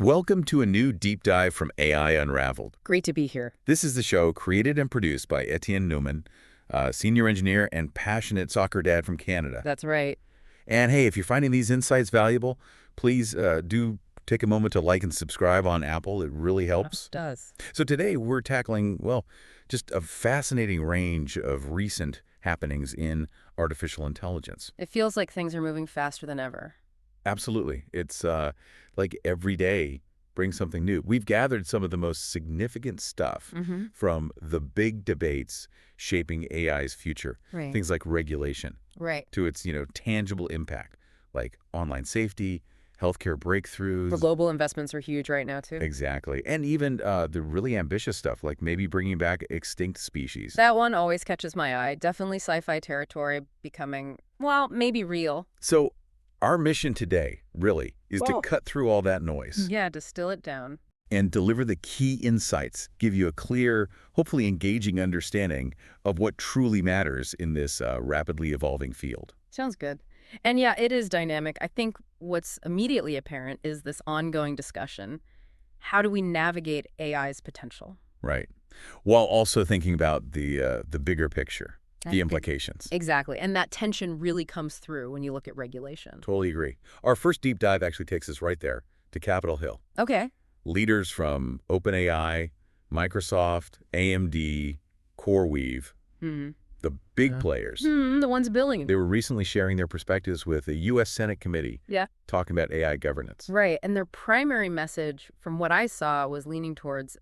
Welcome to a new deep dive from AI Unraveled. Great to be here. This is the show created and produced by Etienne Newman, senior engineer and passionate soccer dad from Canada. That's right. And hey, if you're finding these insights valuable, please do take a moment to like and subscribe on Apple. It really helps. It does. So today we're tackling, well, just a fascinating range of recent happenings in artificial intelligence. It feels like things are moving faster than ever. Absolutely. It's like every day brings something new. We've gathered some of the most significant stuff from the big debates shaping AI's future. Right. Things like regulation to its, tangible impact, like online safety, healthcare breakthroughs. The global investments are huge right now, too. Exactly. And even the really ambitious stuff, like maybe bringing back extinct species. That one always catches my eye. Definitely sci-fi territory becoming, well, maybe real. So our mission today, really, is to cut through all that noise. Yeah, distill it down. And deliver the key insights, give you a clear, hopefully engaging understanding of what truly matters in this rapidly evolving field. Sounds good. And yeah, it is dynamic. I think what's immediately apparent is this ongoing discussion. How do we navigate AI's potential? Right. While also thinking about the bigger picture. The implications. Exactly. And that tension really comes through when you look at regulation. Totally agree. Our first deep dive actually takes us right there to Capitol Hill. Okay. Leaders from OpenAI, Microsoft, AMD, CoreWeave, the big players. The ones building. They were recently sharing their perspectives with a U.S. Senate committee talking about AI governance. Right. And their primary message, from what I saw, was leaning towards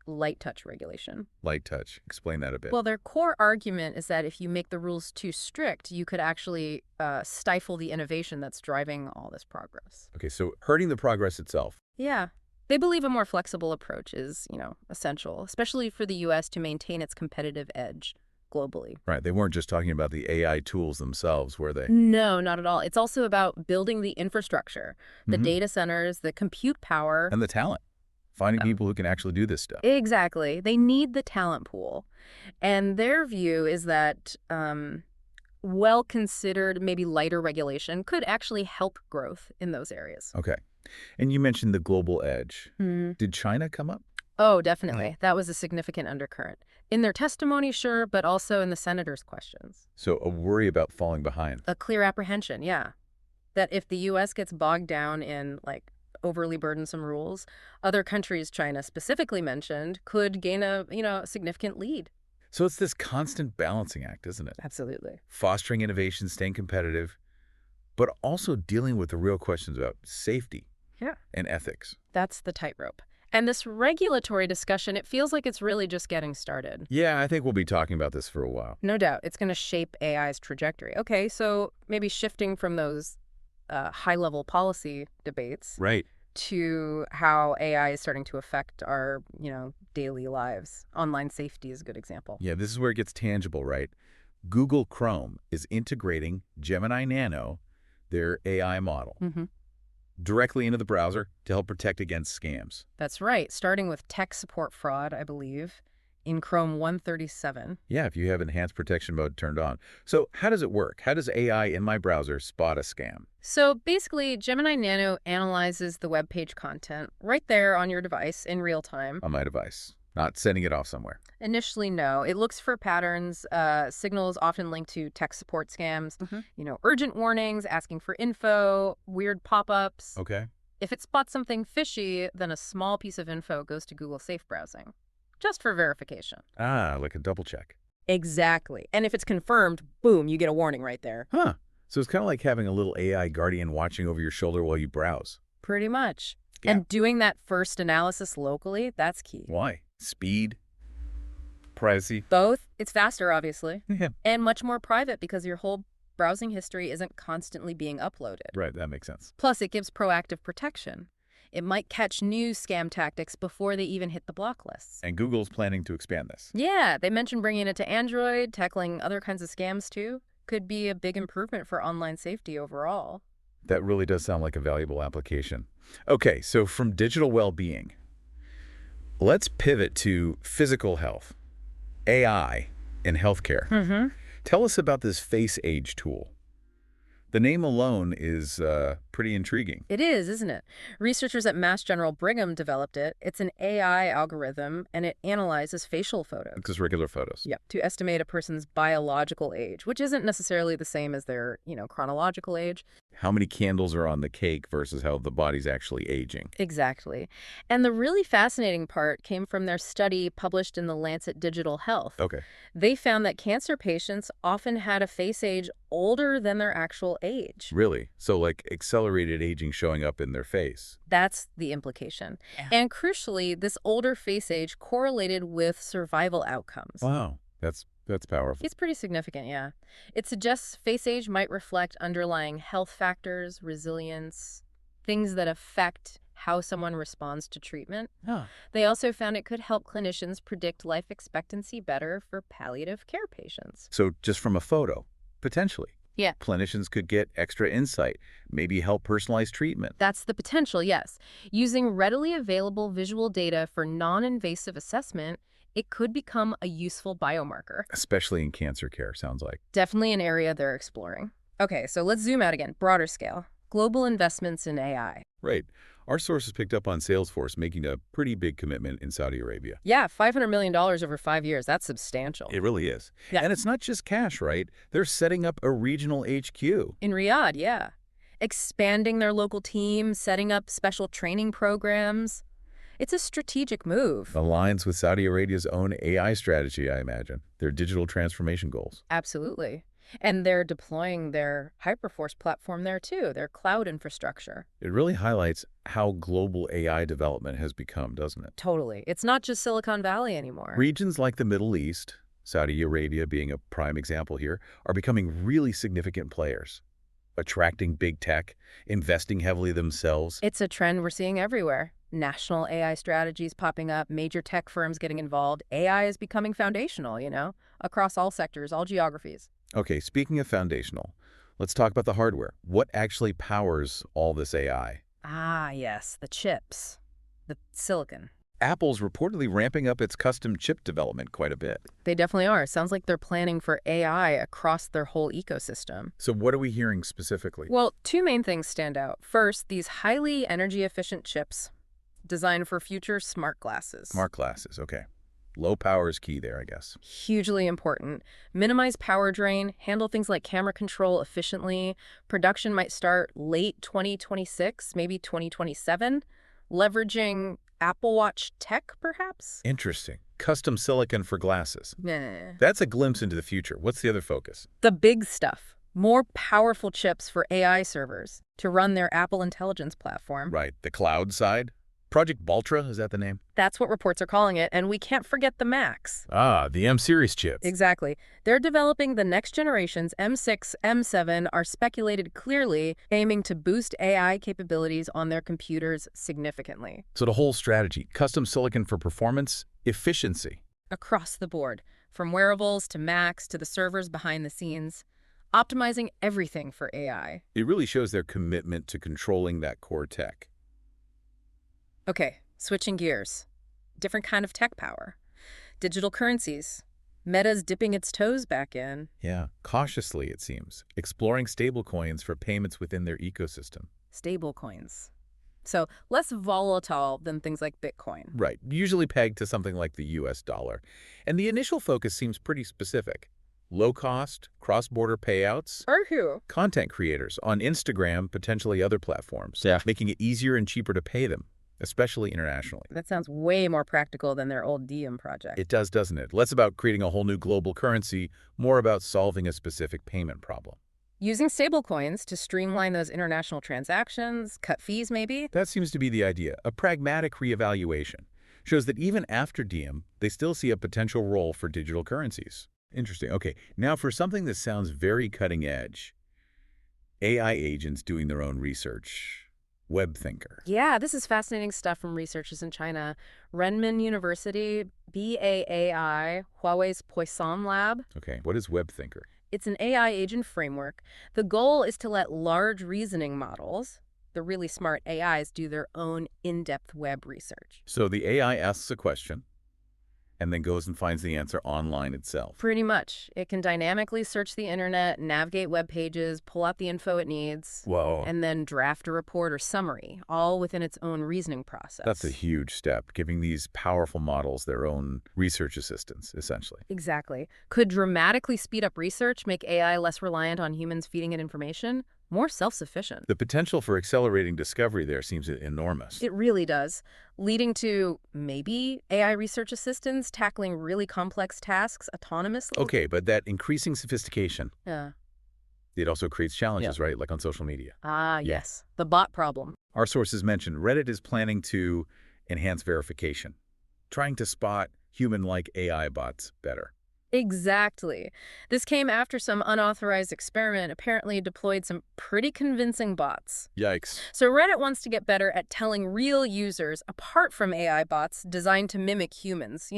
light touch regulation. Light touch. Explain that a bit. Well, their core argument is that if you make the rules too strict, you could actually stifle the innovation that's driving all this progress. Okay, so hurting the progress itself. Yeah. They believe a more flexible approach is, essential, especially for the U.S. to maintain its competitive edge globally. Right. They weren't just talking about the AI tools themselves, were they? No, not at all. It's also about building the infrastructure, the data centers, the compute power. And the talent. Finding people who can actually do this stuff. Exactly. They need the talent pool. And their view is that well-considered, maybe lighter regulation could actually help growth in those areas. Okay. And you mentioned the global edge. Did China come up? Oh, definitely. That was a significant undercurrent. In their testimony, sure, but also in the senators' questions. So a worry about falling behind. A clear apprehension, yeah. That if the U.S. gets bogged down in, overly burdensome rules, other countries, China specifically mentioned, could gain a, significant lead. So it's this constant balancing act, isn't it? Absolutely. Fostering innovation, staying competitive, but also dealing with the real questions about safety and ethics. That's the tightrope. And this regulatory discussion, it feels like it's really just getting started. Yeah, I think we'll be talking about this for a while. No doubt. It's going to shape AI's trajectory. Okay, so maybe shifting from those high-level policy debates to how AI is starting to affect our, daily lives. Online safety is a good example. Yeah, this is where it gets tangible, right? Google Chrome is integrating Gemini Nano, their AI model, directly into the browser to help protect against scams. That's right, starting with tech support fraud, I believe, in Chrome 137. Yeah, if you have enhanced protection mode turned on. So how does it work? How does AI in my browser spot a scam? So basically, Gemini Nano analyzes the web page content right there on your device in real time. On my device, not sending it off somewhere. Initially, no. It looks for patterns, signals often linked to tech support scams, urgent warnings, asking for info, weird pop-ups. Okay. If it spots something fishy, then a small piece of info goes to Google Safe Browsing. Just for verification. Ah, like a double check. Exactly. And if it's confirmed, boom, you get a warning right there. Huh. So it's kind of like having a little AI guardian watching over your shoulder while you browse. Pretty much. Yeah. And doing that first analysis locally, that's key. Why? Speed? Privacy? Both. It's faster, obviously. Yeah. And much more private because your whole browsing history isn't constantly being uploaded. Right, that makes sense. Plus, it gives proactive protection. It might catch new scam tactics before they even hit the block lists. And Google's planning to expand this. Yeah, they mentioned bringing it to Android, tackling other kinds of scams too. Could be a big improvement for online safety overall. That really does sound like a valuable application. Okay, so from digital well-being, let's pivot to physical health, AI in healthcare. Tell us about this Face Age tool. The name alone is pretty intriguing. It is, isn't it? Researchers at Mass General Brigham developed it. It's an AI algorithm, and it analyzes facial photos. Just regular photos. Yep, to estimate a person's biological age, which isn't necessarily the same as their, chronological age. How many candles are on the cake versus how the body's actually aging. Exactly. And the really fascinating part came from their study published in the Lancet Digital Health. Okay. They found that cancer patients often had a face age older than their actual age. Really? So like accelerated aging showing up in their face. That's the implication. Yeah. And crucially, this older face age correlated with survival outcomes. Wow. That's powerful. It's pretty significant, yeah. It suggests face age might reflect underlying health factors, resilience, things that affect how someone responds to treatment. Huh. They also found it could help clinicians predict life expectancy better for palliative care patients. So just from a photo, potentially. Yeah. Clinicians could get extra insight, maybe help personalize treatment. That's the potential, yes. Using readily available visual data for non-invasive assessment, it could become a useful biomarker. Especially in cancer care, sounds like. Definitely an area they're exploring. Okay, so let's zoom out again, broader scale. Global investments in AI. Right. Our sources picked up on Salesforce making a pretty big commitment in Saudi Arabia. Yeah, $500 million over 5 years. That's substantial. It really is. Yeah. And it's not just cash, right? They're setting up a regional HQ. In Riyadh, yeah. Expanding their local team, setting up special training programs. It's a strategic move. Aligns with Saudi Arabia's own AI strategy, I imagine. Their digital transformation goals. Absolutely. And they're deploying their Hyperforce platform there too, their cloud infrastructure. It really highlights how global AI development has become, doesn't it? Totally. It's not just Silicon Valley anymore. Regions like the Middle East, Saudi Arabia being a prime example here, are becoming really significant players. Attracting big tech, investing heavily themselves. It's a trend we're seeing everywhere. National AI strategies popping up, major tech firms getting involved. AI is becoming foundational, across all sectors, all geographies. Okay, speaking of foundational, let's talk about the hardware. What actually powers all this AI? Ah, yes, the chips, the silicon. Apple's reportedly ramping up its custom chip development quite a bit. They definitely are. Sounds like they're planning for AI across their whole ecosystem. So what are we hearing specifically? Well, two main things stand out. First, these highly energy-efficient chips designed for future smart glasses. Smart glasses, okay. Low power is key there, I guess. Hugely important. Minimize power drain, handle things like camera control efficiently. Production might start late 2026, maybe 2027, leveraging Apple Watch tech, perhaps? Interesting. Custom silicon for glasses. Nah. That's a glimpse into the future. What's the other focus? The big stuff. More powerful chips for AI servers to run their Apple Intelligence platform. Right. The cloud side? Project Baltra, is that the name? That's what reports are calling it, and we can't forget the Macs. Ah, the M-series chips. Exactly. They're developing the next generations. M6, M7 are speculated clearly, aiming to boost AI capabilities on their computers significantly. So the whole strategy, custom silicon for performance, efficiency. Across the board, from wearables to Macs to the servers behind the scenes, optimizing everything for AI. It really shows their commitment to controlling that core tech. Okay, switching gears. Different kind of tech power. Digital currencies. Meta's dipping its toes back in. Yeah, cautiously it seems, exploring stablecoins for payments within their ecosystem. Stablecoins. So less volatile than things like Bitcoin. Right, usually pegged to something like the US dollar. And the initial focus seems pretty specific. Low cost, cross-border payouts. For who? Content creators on Instagram, potentially other platforms. Yeah. Making it easier and cheaper to pay them, especially internationally. That sounds way more practical than their old Diem project. It does, doesn't it? Less about creating a whole new global currency, more about solving a specific payment problem. Using stablecoins to streamline those international transactions, cut fees maybe? That seems to be the idea. A pragmatic reevaluation shows that even after Diem, they still see a potential role for digital currencies. Interesting. Okay, now for something that sounds very cutting edge, AI agents doing their own research. Web thinker. Yeah, this is fascinating stuff from researchers in China. Renmin University, BAAI, Huawei's Poisson Lab. Okay, what is web thinker? It's an AI agent framework. The goal is to let large reasoning models, the really smart AIs, do their own in-depth web research. So the AI asks a question, and then goes and finds the answer online itself. Pretty much. It can dynamically search the internet, navigate web pages, pull out the info it needs, Whoa. and then draft a report or summary, all within its own reasoning process. That's a huge step, giving these powerful models their own research assistants, essentially. Exactly. Could dramatically speed up research, make AI less reliant on humans feeding it information, more self-sufficient. The potential for accelerating discovery there seems enormous. It really does, leading to maybe AI research assistants tackling really complex tasks autonomously. Okay, but that increasing sophistication, Yeah. it also creates challenges, right? Like on social media. Ah, yes. The bot problem. Our sources mentioned Reddit is planning to enhance verification, trying to spot human-like AI bots better. Exactly. This came after some unauthorized experiment apparently deployed some pretty convincing bots. Yikes. So Reddit wants to get better at telling real users, apart from AI bots designed to mimic humans,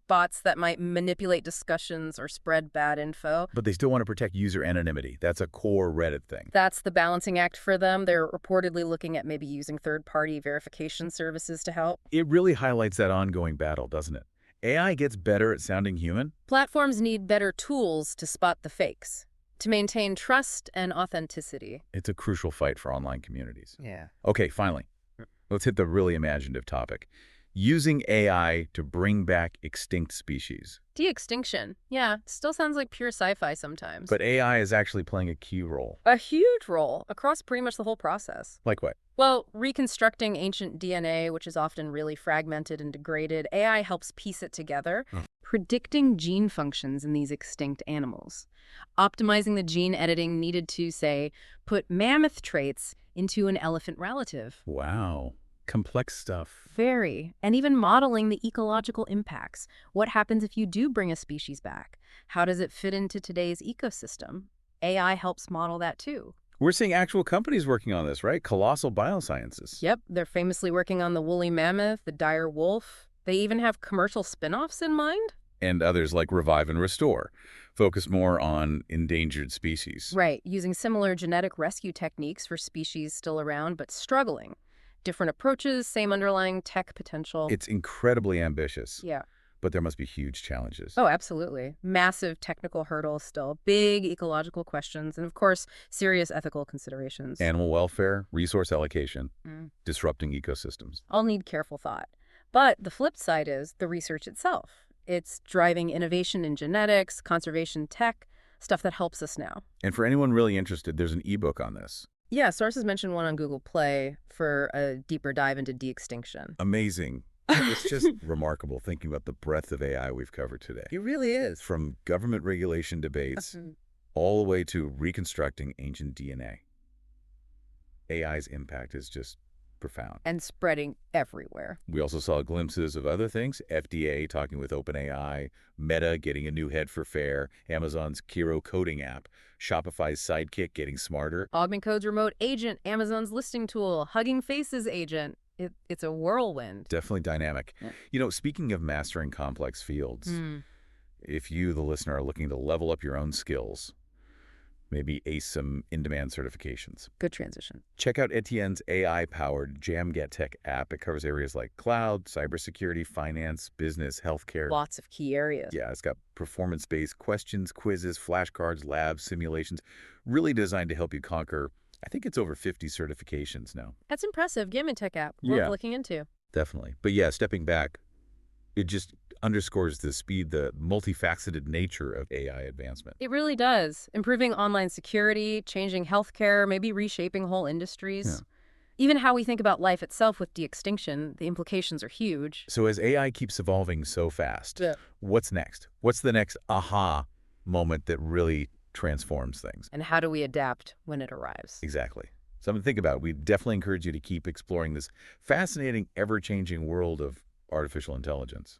bots that might manipulate discussions or spread bad info. But they still want to protect user anonymity. That's a core Reddit thing. That's the balancing act for them. They're reportedly looking at maybe using third-party verification services to help. It really highlights that ongoing battle, doesn't it? AI gets better at sounding human. Platforms need better tools to spot the fakes, to maintain trust and authenticity. It's a crucial fight for online communities. Yeah. Okay, finally, let's hit the really imaginative topic. Using AI to bring back extinct species. De-extinction. Yeah, still sounds like pure sci-fi sometimes. But AI is actually playing a key role. A huge role across pretty much the whole process. Like what? Well, reconstructing ancient DNA, which is often really fragmented and degraded, AI helps piece it together. Predicting gene functions in these extinct animals. Optimizing the gene editing needed to, say, put mammoth traits into an elephant relative. Wow. Complex stuff. Very. And even modeling the ecological impacts. What happens if you do bring a species back? How does it fit into today's ecosystem? AI helps model that too. We're seeing actual companies working on this, right? Colossal Biosciences. Yep, they're famously working on the woolly mammoth, the dire wolf. They even have commercial spin-offs in mind. And others like Revive and Restore focus more on endangered species. Right, using similar genetic rescue techniques for species still around but struggling. Different approaches, same underlying tech potential. It's incredibly ambitious. Yeah. But there must be huge challenges. Oh, absolutely. Massive technical hurdles still, big ecological questions, and of course, serious ethical considerations. Animal welfare, resource allocation, disrupting ecosystems. All need careful thought. But the flip side is the research itself. It's driving innovation in genetics, conservation tech, stuff that helps us now. And for anyone really interested, there's an ebook on this. Yeah, sources mentioned one on Google Play for a deeper dive into de-extinction. Amazing. It's just remarkable thinking about the breadth of AI we've covered today. It really is. From government regulation debates all the way to reconstructing ancient DNA. AI's impact is just profound. And spreading everywhere. We also saw glimpses of other things. FDA talking with OpenAI, Meta getting a new head for FAIR, Amazon's Kiro coding app, Shopify's Sidekick getting smarter. Augment Code's remote agent, Amazon's listing tool, Hugging Faces agent. It's a whirlwind. Definitely dynamic. Yeah. Speaking of mastering complex fields, if you, the listener, are looking to level up your own skills, maybe ace some in-demand certifications. Good transition. Check out Etienne's AI-powered JamGetTech app. It covers areas like cloud, cybersecurity, finance, business, healthcare. Lots of key areas. Yeah, it's got performance-based questions, quizzes, flashcards, labs, simulations, really designed to help you conquer, I think it's over 50 certifications now. That's impressive. JamGetTech app. Worth looking into. Definitely. But yeah, stepping back, it just underscores the speed, the multifaceted nature of AI advancement. It really does. Improving online security, changing healthcare, maybe reshaping whole industries. Yeah. Even how we think about life itself with de-extinction, the implications are huge. So as AI keeps evolving so fast, what's next? What's the next aha moment that really transforms things? And how do we adapt when it arrives? Exactly. Something to think about. We definitely encourage you to keep exploring this fascinating, ever-changing world of artificial intelligence.